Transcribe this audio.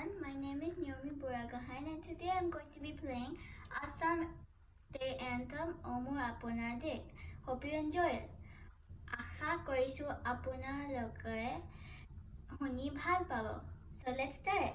everyone. My name is Nyasa Buragohain and today I'm going to be playing Assam State Anthem Omur Apunar Dik. Hope you enjoy it. Asha korisu apunaloke huni bhal pabo. So let's start.